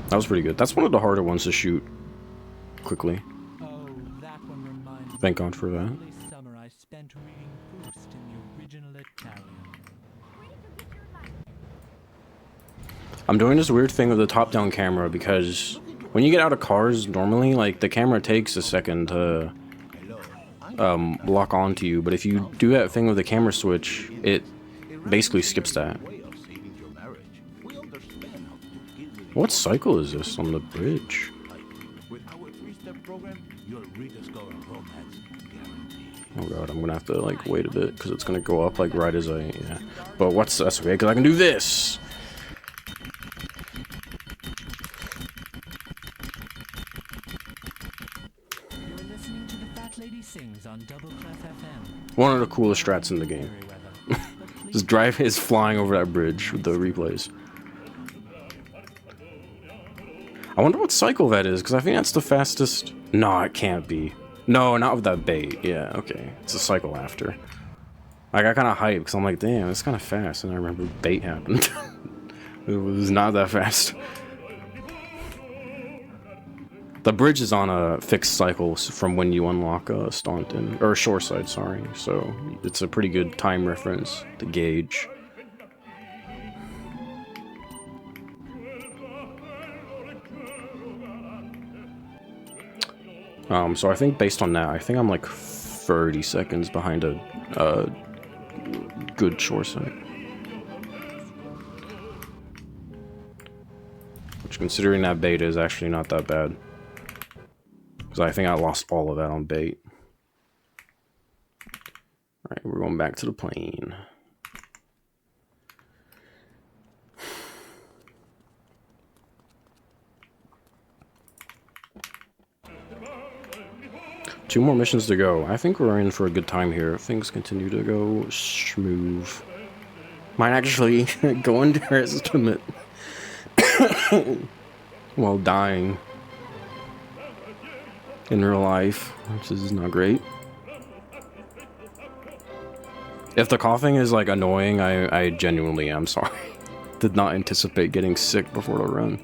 That was pretty good. That's one of the harder ones to shoot quickly. Oh, that one reminds me. Thank God for that. Lovely summer I spent reading Proust in the original Italian. I'm doing this weird thing with the top-down camera because when you get out of cars, normally, like, the camera takes a second to lock onto you, but if you do that thing with the camera switch, it basically skips that. What cycle is this on the bridge? Oh god, I'm gonna have to like wait a bit because it's gonna go up like right as yeah. But that's okay because I can do this. You're listening to the Fat Lady Sings on Double Clef FM. One of the coolest strats in the game. Just drive is flying over that bridge with the replays. I wonder what cycle that is, because I think that's the fastest. No, it can't be. No, not with that bait. Yeah, okay. It's a cycle after. I got kind of hyped, because I'm like, damn, it's kind of fast. And I remember bait happened. It was not that fast. The bridge is on a fixed cycle from when you unlock Staunton. Or Shoreside, sorry. So, it's a pretty good time reference to gauge. So I think based on that, I think I'm like 30 seconds behind a good shoreside. Which, considering that bait, is actually not that bad. Because I think I lost all of that on bait. Alright, we're going back to the plane. Two more missions to go. I think we're in for a good time here. Things continue to go smooth. Might actually go underestimate while dying in real life, which is not great. If the coughing is like annoying, I genuinely am sorry. Did not anticipate getting sick before the run.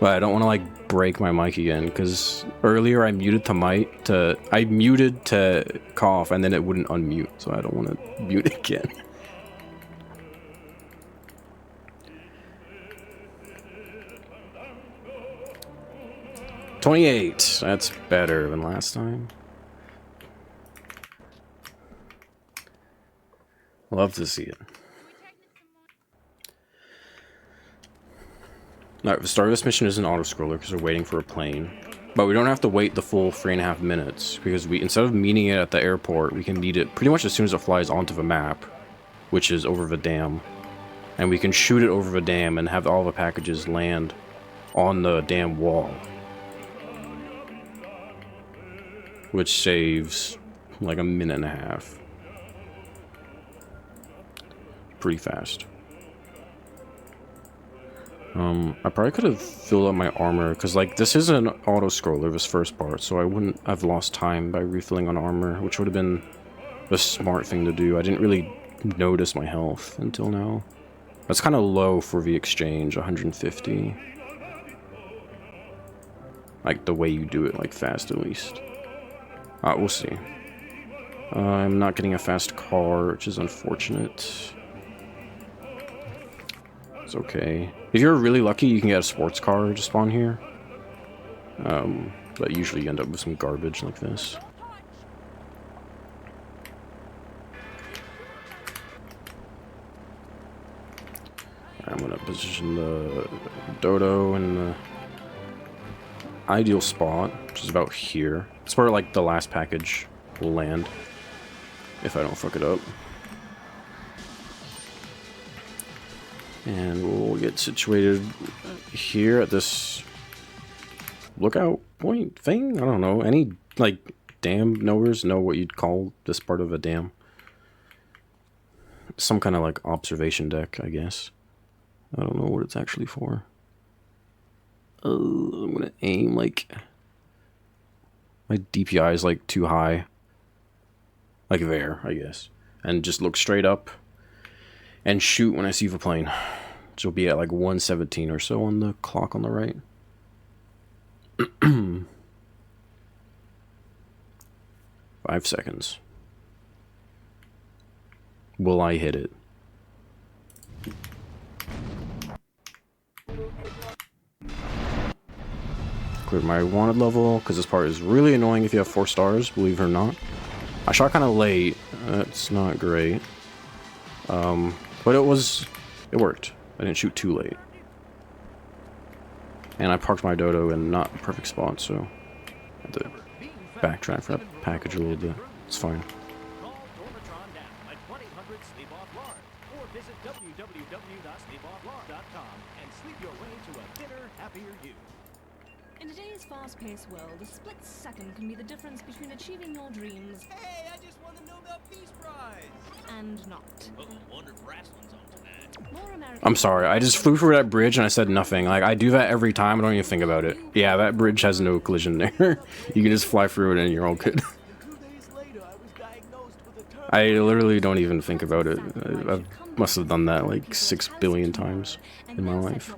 But I don't want to like break my mic again, because earlier I muted to cough and then it wouldn't unmute, so I don't want to mute again. $28. That's better than last time. Love to see it. Alright, the start of this mission is an auto-scroller because we're waiting for a plane. But we don't have to wait the full 3.5 minutes, because instead of meeting it at the airport, we can meet it pretty much as soon as it flies onto the map, which is over the dam. And we can shoot it over the dam and have all the packages land on the dam wall. Which saves like a minute and a half. Pretty fast. I probably could have filled up my armor, because like this is an auto-scroller, this first part, so I wouldn't have lost time by refilling on armor, which would have been the smart thing to do. I didn't really notice my health until now. That's kind of low for the exchange, 150. Like the way you do it, like fast at least. We'll see. I'm not getting a fast car, which is unfortunate. It's okay. If you're really lucky, you can get a sports car to spawn here. But usually you end up with some garbage like this. I'm gonna position the dodo in the ideal spot, which is about here. It's where like the last package will land, if I don't fuck it up. And we'll get situated here at this lookout point thing. I don't know. Any like dam knowers know what you'd call this part of a dam? Some kind of like observation deck, I guess. I don't know what it's actually for. I'm gonna aim like my DPI is like too high, like there, I guess, and just look straight up and shoot when I see the plane. Which will be at like 117 or so on the clock on the right. 5 seconds. Will I hit it? Clear my wanted level, because this part is really annoying if you have 4 stars, believe it or not. I shot kind of late. That's not great. But it worked. I didn't shoot too late. And I parked my dodo in not the perfect spot, so I had to backtrack for that package a little bit. It's fine. Call Dormatron now at 1-800-SLEEP-OFF-LARN or visit www.sleepofflarn.com and sleep your way to a thinner, happier you. In today's fast-paced world, a split second can be the difference between achieving your dreams Hey, I just won the Nobel Peace Prize! and not. Wonder if wrestling's on tonight. More American I'm sorry, I just flew through that bridge and I said nothing. Like, I do that every time, I don't even think about it. Yeah, that bridge has no collision there. You can just fly through it and you're all good. 2 days later, I was diagnosed with a terminal. I literally don't even think about it. I must have done that like 6 billion times in my life.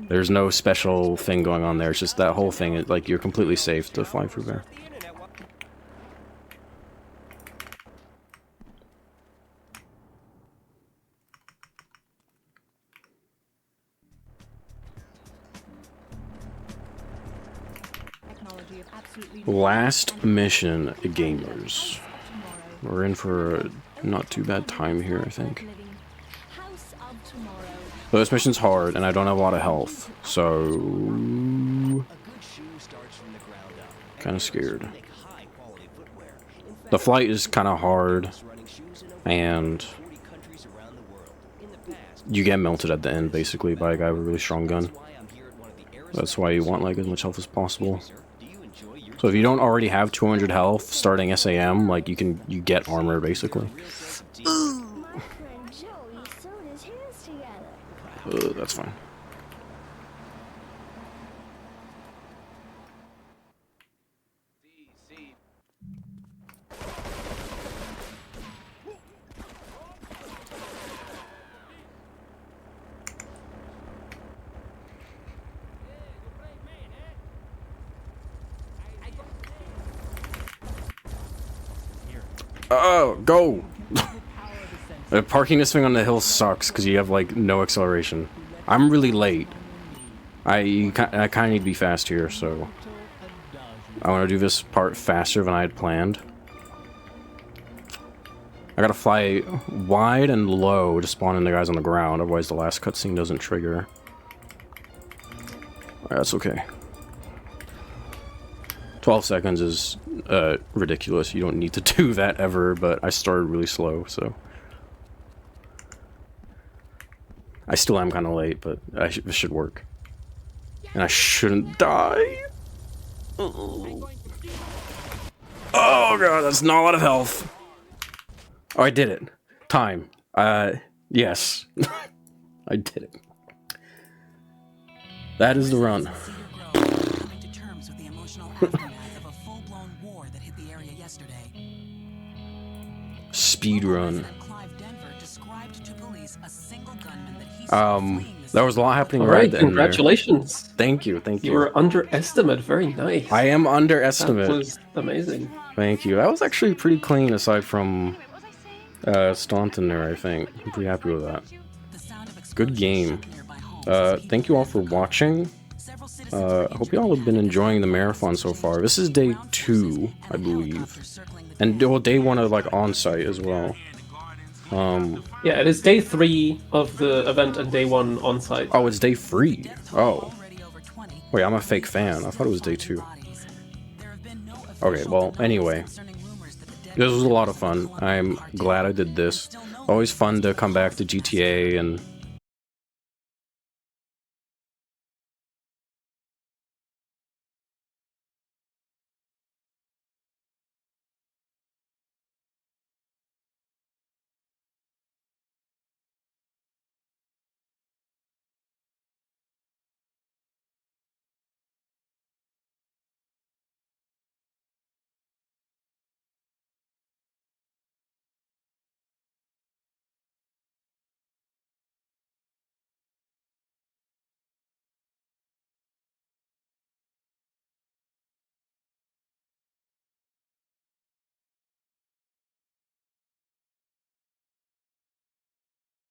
There's no special thing going on there. It's just that whole thing. Like, you're completely safe to fly through there. Last mission, gamers. We're in for a not too bad time here, I think. But this mission's hard, and I don't have a lot of health, so kind of scared. The flight is kind of hard, and you get melted at the end, basically, by a guy with a really strong gun. That's why you want like as much health as possible. So if you don't already have 200 health starting SAM, like you get armor basically. That's fine. Oh, go! Parking this thing on the hill sucks because you have like no acceleration. I'm really late. I kind of need to be fast here, so I want to do this part faster than I had planned. I gotta fly wide and low to spawn in the guys on the ground, otherwise the last cutscene doesn't trigger. Alright, that's okay. 12 seconds is ridiculous. You don't need to do that ever, but I started really slow, so. I still am kind of late, but this should work. And I shouldn't die. Oh god, that's not a lot of health. Oh, I did it. Time. Yes. I did it. That is the run. Speed run. There was a lot happening All right right, then. congratulations. Thank you, thank you. You were underestimate. Very nice. I am underestimate. That was amazing. Thank you. That was actually pretty clean, aside from Staunton there, I think. I'm pretty happy with that. Good game. Thank you all for watching. I hope you all have been enjoying the marathon so far. This is day 2, I believe. And well, day 1 of like on-site as well. Yeah, it is day 3 of the event and day 1 on site. Oh, it's day 3. Oh. Wait, I'm a fake fan. I thought it was day 2. Okay, well, anyway. This was a lot of fun. I'm glad I did this. Always fun to come back to GTA and